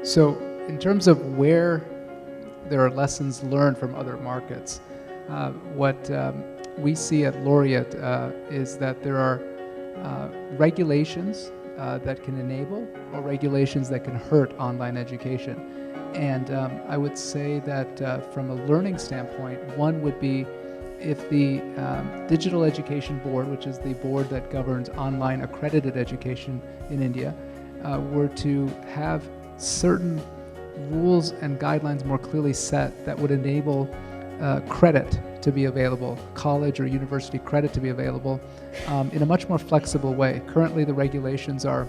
So in terms of where there are lessons learned from other markets, what we see at Laureate is that there are regulations that can enable or regulations that can hurt online education. And I would say that from a learning standpoint, one would be if the Digital Education Board, which is the board that governs online accredited education in India, were to have certain rules and guidelines more clearly set that would enable credit to be available, college or university credit to be available in a much more flexible way. Currently, the regulations are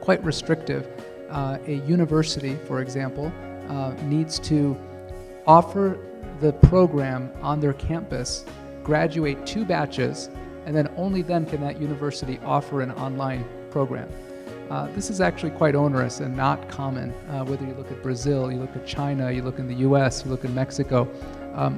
quite restrictive. A university, for example, needs to offer the program on their campus, graduate 2 batches, and then only then can that university offer an online program. This is actually quite onerous and not common, whether you look at Brazil, you look at China, you look in the US, you look in Mexico.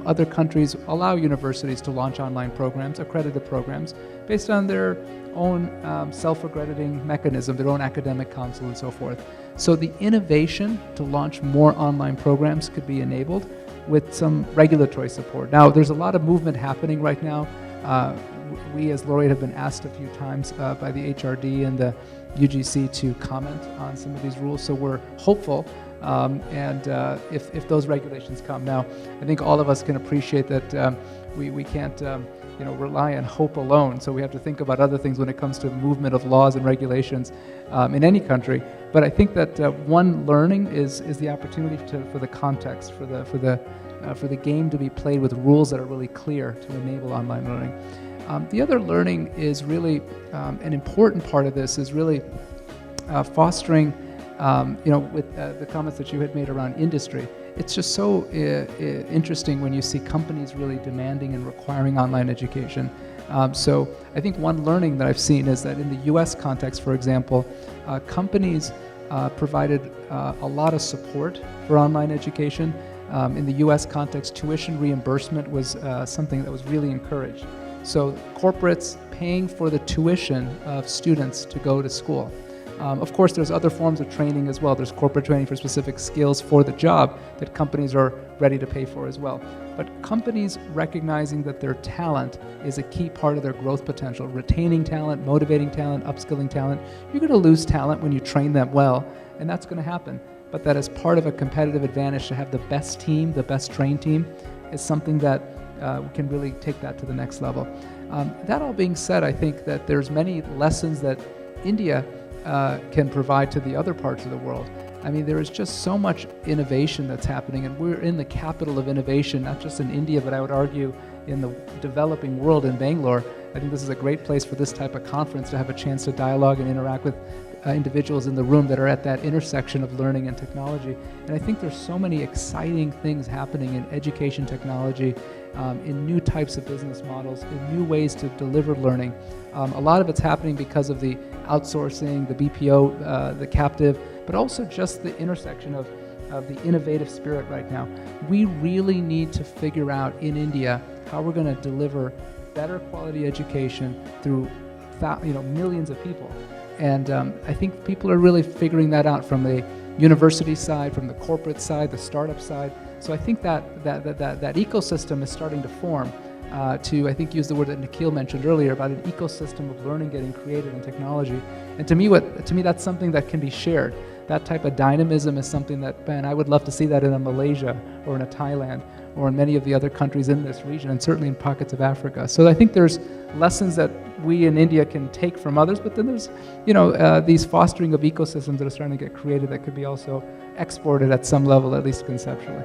Other countries allow universities to launch online programs, accredited programs, based on their own self-accrediting mechanism, their own academic council and so forth. So the innovation to launch more online programs could be enabled with some regulatory support. Now, there's a lot of movement happening right now. We as Laureate have been asked a few times by the HRD and the UGC to comment on some of these rules, so we're hopeful. If those regulations come. Now, I think all of us can appreciate that we can't rely on hope alone, so we have to think about other things when it comes to movement of laws and regulations in any country. But I think that one learning is the opportunity for the context, for the game to be played with rules that are really clear to enable online learning. The other learning is really an important part of this is really fostering with the comments that you had made around industry. It's just so interesting when you see companies really demanding and requiring online education. So I think one learning that I've seen is that in the US context, for example, companies provided a lot of support for online education. In the US context, tuition reimbursement was something that was really encouraged. So corporates paying for the tuition of students to go to school. Of course, there's other forms of training as well. There's corporate training for specific skills for the job that companies are ready to pay for as well. But companies recognizing that their talent is a key part of their growth potential, retaining talent, motivating talent, upskilling talent. You're going to lose talent when you train them well, and that's going to happen. But that as part of a competitive advantage to have the best team, the best trained team, is something that we can really take that to the next level. That all being said, I think that there's many lessons that India can provide to the other parts of the world. I mean, there is just so much innovation that's happening, and we're in the capital of innovation, not just in India, but I would argue in the developing world in Bangalore. I think this is a great place for this type of conference to have a chance to dialogue and interact with individuals in the room that are at that intersection of learning and technology. And I think there's so many exciting things happening in education technology, in new types of business models, in new ways to deliver learning. A lot of it's happening because of the outsourcing, the BPO, the captive, but also just the intersection of the innovative spirit right now. We really need to figure out in India how we're going to deliver better quality education through millions of people. And I think people are really figuring that out from the university side, from the corporate side, the startup side. So I think that ecosystem is starting to form to, I think, use the word that Nikhil mentioned earlier about an ecosystem of learning getting created in technology. And to me, that's something that can be shared. That type of dynamism is something that, man, I would love to see that in a Malaysia or in a Thailand or in many of the other countries in this region, and certainly in pockets of Africa. So I think there's lessons that we in India can take from others, but then there's these fostering of ecosystems that are starting to get created that could be also exported at some level, at least conceptually.